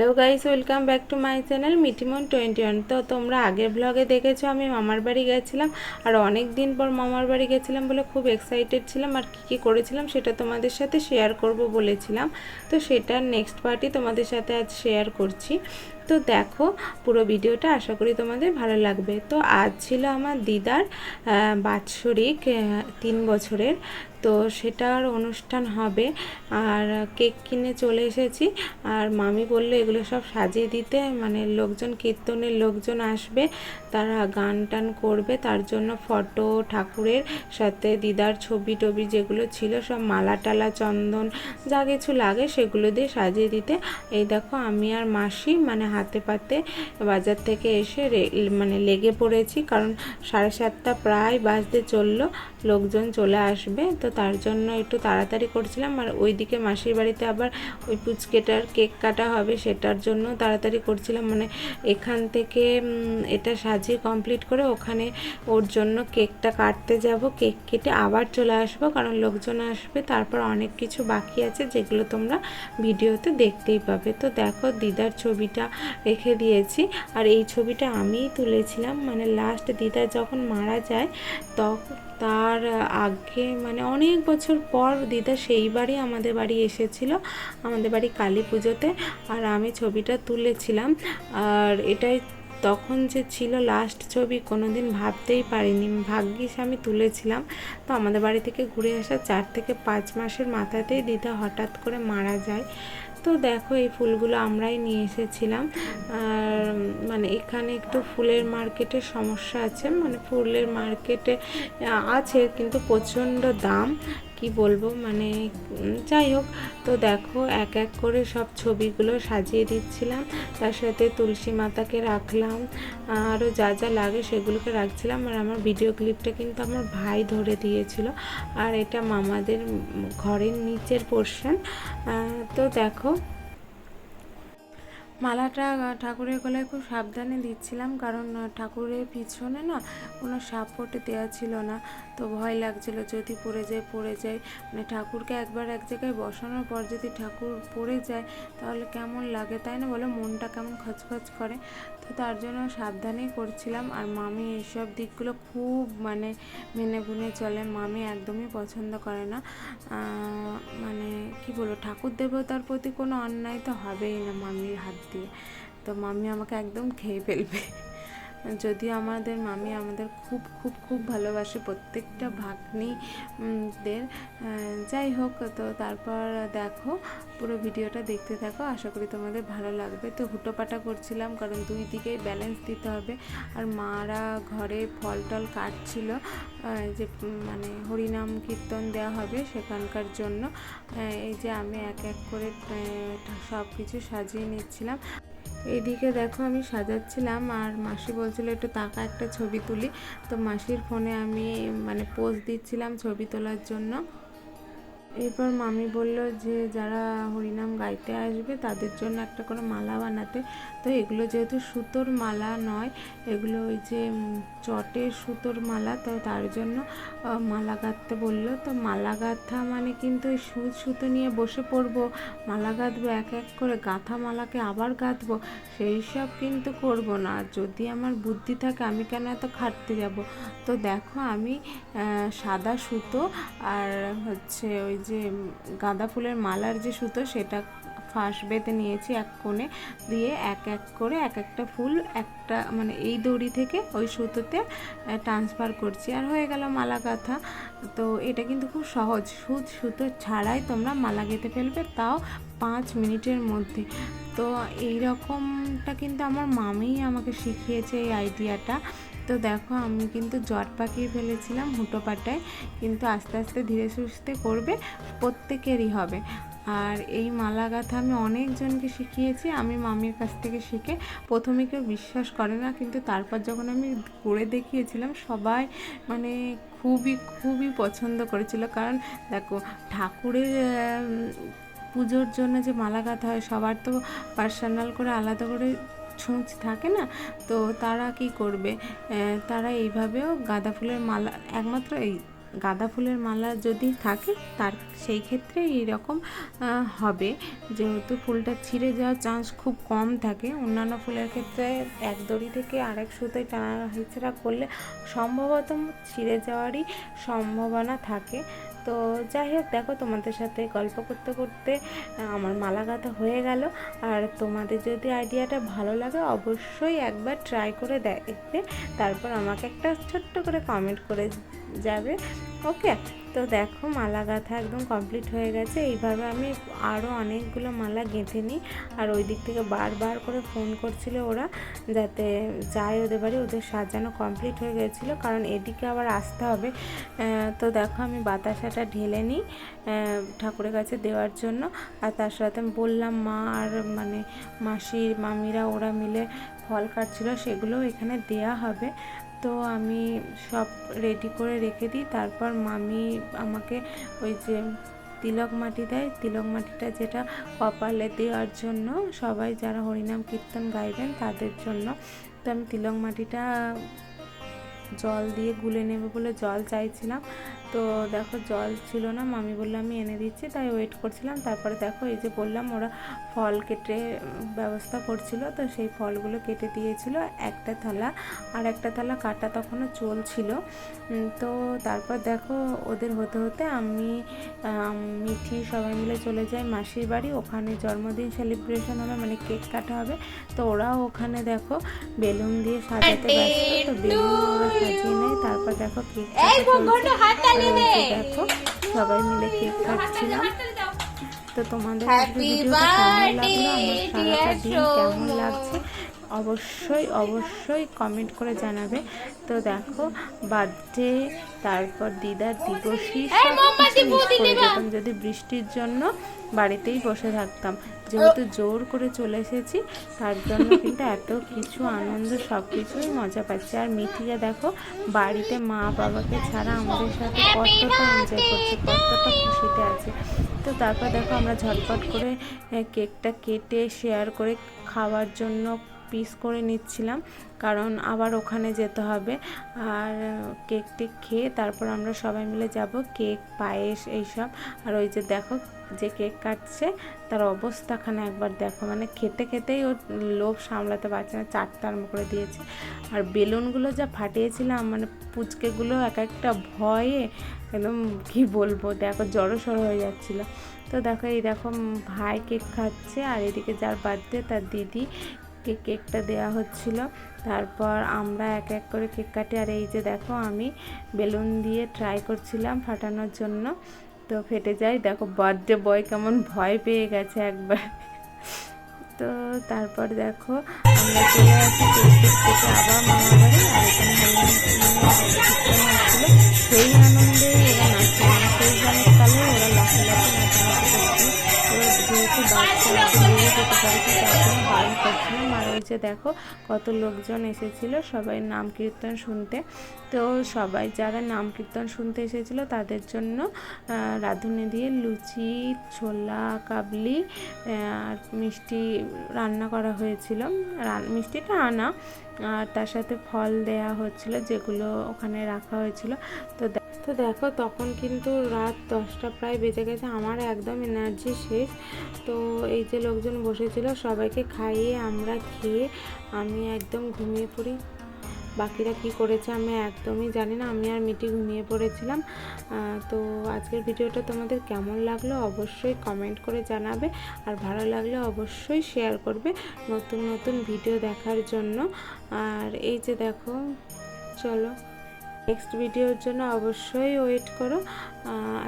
Hello guys, welcome back to my channel মিটিমন 21। তো তোমরা আগের ব্লগে দেখেছো আমি মামার বাড়ি গেছিলাম, আর অনেক দিন পর মামার বাড়ি গেছিলাম বলে খুব এক্সাইটেড ছিলাম। আর কী করেছিলাম সেটা তোমাদের সাথে শেয়ার করব বলেছিলাম, তো সেটার নেক্সট পার্টই তোমাদের সাথে আজ শেয়ার করছি। তো দেখো পুরো ভিডিওটা, আশা করি তোমাদের ভালো লাগবে। তো আজ ছিল আমার দিদার বাৎসরিক 3 বছরের, তো সেটার অনুষ্ঠান হবে। আর কেক কিনে চলে এসেছি, আর মামি বললো এগুলো সব সাজিয়ে দিতে, মানে লোকজন, কীর্তনের লোকজন আসবে, তারা গান টান করবে, তার জন্য ফটো, ঠাকুরের সাথে দিদার ছবি টবি যেগুলো ছিল সব মালা টালা, চন্দন, যা কিছু লাগে সেগুলো দিয়ে সাজিয়ে দিতে। এই দেখো আমি আর মাসি মানে হাতে পাতে বাজার থেকে এসে মানে লেগে পড়েছি, কারণ 7:30 প্রায় বাজতে চললো, লোকজন চলে আসবে, তো তার জন্য একটু তাড়াতাড়ি করছিলাম। আর ওইদিকে মাসির বাড়িতে আবার ওই পুচকেটার কেক কাটা হবে, সেটার জন্য তাড়াতাড়ি করছিলাম। মানে এখান থেকে এটা সাজিয়ে কমপ্লিট করে ওখানে ওর জন্য কেকটা কাটতে যাব, কেক কেটে আবার চলে আসবো, কারণ লোকজন আসবে। তারপর অনেক কিছু বাকি আছে যেগুলো তোমরা ভিডিওতে দেখতেই পাবে। তো দেখো দিদার ছবিটা রেখে দিয়েছি, আর এই ছবিটা আমিই তুলেছিলাম। মানে লাস্ট দিদা যখন মারা যায় তখন, তার আগে মানে অনেক বছর পর দিদা সেইবারই আমাদের বাড়ি এসেছিল, আমাদের বাড়ি কালী পুজোতে, আর আমি ছবিটা তুলেছিলাম। আর এটাই তখন যে ছিল লাস্ট ছবি, কোনো দিন ভাবতেই পারিনি, ভাগ্যিস আমি তুলেছিলাম। তো আমাদের বাড়ি থেকে ঘুরে আসা 4 থেকে 5 মাসের মাথাতেই দিদা হঠাৎ করে মারা যায়। তো দেখো এই ফুলগুলো আমরাই নিয়ে এসেছিলাম। আর মানে এখানে একটু ফুলের মার্কেটের সমস্যা আছে, মানে ফুলের মার্কেটে আছে কিন্তু প্রচণ্ড দাম, কি বলবো, মানে যাই হোক। তো দেখো এক এক করে সব ছবিগুলো সাজিয়ে দিচ্ছিলাম, তার সাথে তুলসী মাতাকে রাখলাম, আরও যা যা লাগে সেগুলোকে রাখছিলাম। আর আমার ভিডিও ক্লিপটা কিন্তু আমার ভাই ধরে দিয়েছিল, আর এটা মামাদের ঘরের নিচের পোর্শন। তো দেখো মালাটা ঠাকুরের গলায় খুব সাবধানে দিচ্ছিলাম, কারণ ঠাকুরের পিছনে না কোনো সাপোর্ট দেওয়া ছিল না, তো ভয় লাগছিল যদি পড়ে যায়। মানে ঠাকুরকে একবার এক জায়গায় বসানোর পর যদি ঠাকুর পড়ে যায় তাহলে কেমন লাগে, তাই না বলো, মনটা কেমন খচখচ করে। তো তার জন্য সাবধানেই করছিলাম। আর মামি এইসব দিকগুলো খুব মানে মেনে গুনে চলে, মামি একদমই পছন্দ করে না। মানে কি বলবো, ঠাকুর দেবতার প্রতি কোনো অন্যায় তো হবেই না মামির হাত দিয়ে, তো মামি আমাকে একদম খেয়ে ফেলবে। যদিও আমাদের মামি আমাদের খুব খুব খুব ভালোবাসে, প্রত্যেকটা ভাগ্নিদের। যাই হোক, তো তারপর দেখো পুরো ভিডিওটা দেখতে থাকো, আশা করি তোমাদের ভালো লাগবে। তো হুটোপাটা করছিলাম, কারণ দুই দিকেই ব্যালেন্স দিতে হবে। আর মারা ঘরে ফল টল কাটছিল, যে মানে হরিনাম কীর্তন দেওয়া হবে সেখানকার জন্য। এই যে আমি এক এক করে সব কিছু সাজিয়ে নিচ্ছিলাম। এইদিকে দেখো আমি সাজাচ্ছিলাম, আর মাসি বলছিল একটু তাকা একটা ছবি তুলি, তো মাসির ফোনে আমি মানে পোজ দিচ্ছিলাম ছবি তোলার জন্য। এরপর মামি বলল যে যারা হরিনাম গাইতে আসবে তাদের জন্য একটা করে মালা বানাতে। তো এগুলো যেহেতু সুতোর মালা নয়, এগুলো ওই যে চটের সুতোর মালা, তো তার জন্য মালা গাঁথতে বললো। তো মালা গাঁথা মানে কিন্তু ওই সুতো নিয়ে বসে পড়বো, মালা গাঁথবো এক এক করে, গাঁথা মালাকে আবার গাঁথবো, সেই সব কিন্তু করব না। যদি আমার বুদ্ধি থাকে আমি কেন এত খাটতে যাব। তো দেখো আমি সাদা সুতো আর হচ্ছে ওই যে গাঁদা ফুলের মালার যে সুতো সেটা ফাঁস বেঁধে নিয়েছি এক কোণে দিয়ে, এক এক করে এক একটা ফুল একটা মানে এই দড়ি থেকে ওই সুতোতে ট্রান্সফার করছি, আর হয়ে গেল মালা গাঁথা। তো এটা কিন্তু খুব সহজ, সুতো ছাড়াই তোমরা মালা গেঁথে ফেলবে, তাও 5 মিনিটের মধ্যে। তো এই রকমটা কিন্তু আমার মামিই আমাকে শিখিয়েছে এই আইডিয়াটা। তো দেখো আমি কিন্তু জট পাকিয়ে ফেলেছিলাম হুটোপাটায়, কিন্তু আস্তে আস্তে ধীরে সুস্থে করবে, প্রত্যেকেরই হবে। আর এই মালা গাঁথা আমি অনেকজনকে শিখিয়েছি, আমি মামির কাছ থেকে শিখে। প্রথমে কেউ বিশ্বাস করে না, কিন্তু তারপর যখন আমি করে দেখিয়েছিলাম সবাই মানে খুবই খুবই পছন্দ করেছিল। কারণ দেখো ঠাকুরের পুজোর জন্য যে মালা গাঁথা হয় সবার তো পার্সোনাল করে আলাদা করে ছুঁচ থাকে না, তো তারা কি করবে, তারা এইভাবেও গাঁদা ফুলের মালা একমাত্র এই গাঁদা ফুলের মালা যদি থাকে তার সেই ক্ষেত্রে এইরকম হবে, যেহেতু ফুলটা ছিঁড়ে যাওয়ার চান্স খুব কম থাকে। অন্যান্য ফুলের ক্ষেত্রে এক দড়ি থেকে আরেক সুতোয় টানা হেঁচড়া করলে সম্ভবত ছিঁড়ে যাওয়ারই সম্ভাবনা থাকে। তো যাই হোক, দেখো তোমাদের সাথে গল্প করতে করতে আমার মালা গাঁথা হয়ে গেল। আর তোমাদের যদি আইডিয়াটা ভালো লাগে অবশ্যই একবার ট্রাই করে দেখবে, তারপর আমাকে একটা ছোট্ট করে কমেন্ট করে যাবে। ওকে, তো দেখো মালা গাঁথা একদম কমপ্লিট হয়ে গেছে। এইভাবে আমি আরও অনেকগুলো মালা গেঁথে নিই। আর ওই দিক থেকে বারবার করে ফোন করছিল ওরা যাতে যাই ওদের বাড়ি, ওদের সাজানো কমপ্লিট হয়ে গেছিলো, কারণ এদিকে আবার আসতে হবে। তো দেখো আমি বাতাসাটা ঢেলে নিই ঠাকুরের কাছে দেওয়ার জন্য। আর তার সাথে বললাম মা আর মানে মাসির মামিরা ওরা মিলে ফল কাটছিল, সেগুলো এখানে দেয়া হবে। তো আমি সব রেডি করে রেখে দিই। তারপর মামি আমাকে ওই যে তিলক মাটি দেয়, তিলক মাটিটা যেটা কপালে দেওয়ার জন্য, সবাই যারা হরিনাম কীর্তন গাইবেন তাদের জন্য। তো আমি তিলক মাটিটা জল দিয়ে গুলে নেবে বলে জল চাইছিলাম, তো দেখো জল ছিল না। মামি বললো আমি এনে দিচ্ছি, তাই ওয়েট করছিলাম। তারপরে দেখো এই যে বললাম ওরা ফল কেটে ব্যবস্থা করছিল, তো সেই ফলগুলো কেটে দিয়েছিল একটা থালা, আর একটা থালা কাটা তখনও চলছিল। তো তারপর দেখো ওদের হতে হতে আমি মিঠি সবাই মিলে চলে যাই মাসির বাড়ি। ওখানে জন্মদিন সেলিব্রেশন হবে, মানে কেক কাটা হবে। তো ওরাও ওখানে দেখো বেলুন দিয়ে সাজাতে ব্যস্ত, তো বেলুন ওরা সাজিয়ে নেয়। তারপর দেখো কেক দেখো সবাই মিলে কেক কাটছিলাম। তো তোমাদের ভিডিওটা কেমন লাগলো, আমার সারাটা দিন কেমন লাগছে অবশ্যই অবশ্যই কমেন্ট করে জানাবে। তো দেখো বার্থডে, তারপর দিদার দিবসী সব কিছু মিস করে যেতাম যদি বৃষ্টির জন্য বাড়িতেই বসে থাকতাম। যেহেতু জোর করে চলে এসেছি তার জন্য কিন্তু এত কিছু আনন্দ, সব কিছুই মজা পাচ্ছি। আর মিঠিয়া দেখো বাড়িতে মা বাবাকে ছাড়া আমাদের সাথে কতটা এনজয় করছে, কতটা খুশিতে আছে। তো তারপর দেখো আমরা ঝটপট করে কেকটা কেটে শেয়ার করে খাওয়ার জন্য পিস করে নিচ্ছিলাম, কারণ আবার ওখানে যেতে হবে। আর কেকটি খেয়ে তারপর আমরা সবাই মিলে যাব কেক পায়েস এইসব। আর ওই যে দেখো যে কেক কাটছে তার অবস্থাখানে একবার দেখো, মানে খেতে খেতেই ওর লোভ সামলাতে পারছে না, চারটা আরম্ভ করে দিয়েছে। আর বেলুনগুলো যা ফাটিয়েছিলাম, মানে পুচকেগুলো এক একটা ভয়ে একদম কি বলবো, দেখো জড়সড় হয়ে যাচ্ছিল। তো দেখো এই দেখো ভাই কেক খাচ্ছে, আর এদিকে যার বার্থডে তার দিদি কেকটা দেওয়া হচ্ছিল। তারপর আমরা এক এক করে কেক কাটি। আর এই যে দেখো আমি বেলুন দিয়ে ট্রাই করছিলাম ফাটানোর জন্য, তো ফেটে যায়। দেখো বার্থডে বয় কেমন ভয় পেয়ে গেছে একবার। তো তারপর দেখো আমরা চলে আসি কেক থেকে আবার মামা বাড়ি। আর এখানে সেই আনন্দে ওরা নাচছিল, সেই গানের তালে ওরা লাফালাফি নাচানাচি করছিল। ওরা যেহেতু বাচ্চা লেগে যেতে পারছে তার জন্য বারণ করছিলাম। আর ওই যে দেখো কত লোকজন এসেছিল সবাই নাম কীর্তন শুনতে। তো সবাই যারা নাম কীর্তন শুনতে এসেছিলো তাদের জন্য রাঁধুনি দিয়ে লুচি, ছোলা, কাবলি আর মিষ্টি রান্না করা হয়েছিল। মিষ্টিটা আনা, আর তার সাথে ফল দেয়া হচ্ছিল যেগুলো ওখানে রাখা হয়েছিল। তো দেখো তখন কিন্তু রাত 10টা প্রায় বেজে গেছে, আমার একদম এনার্জি শেষ। তো এই যে লোকজন বসেছিল সবাইকে খাইয়ে আমরা খেয়ে আমি একদম ঘুমিয়ে পড়ি। বাকিরা কি করেছে আমি একদমই জানি না, আমি আর মিটি ঘুমিয়ে পড়েছিলাম। তো আজকের ভিডিওটা তোমাদের কেমন লাগলো অবশ্যই কমেন্ট করে জানাবে, আর ভালো লাগলে অবশ্যই শেয়ার করবে নতুন নতুন ভিডিও দেখার জন্য। আর এই যে দেখো চলো নেক্সট ভিডিওর জন্য অবশ্যই ওয়েট করো।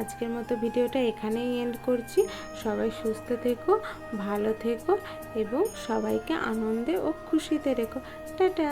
আজকের মতো ভিডিওটা এখানেই এন্ড করছি। সবাই সুস্থ থেকো, ভালো থেকো এবং সবাইকে আনন্দে ও খুশিতে রেখো। টাটা।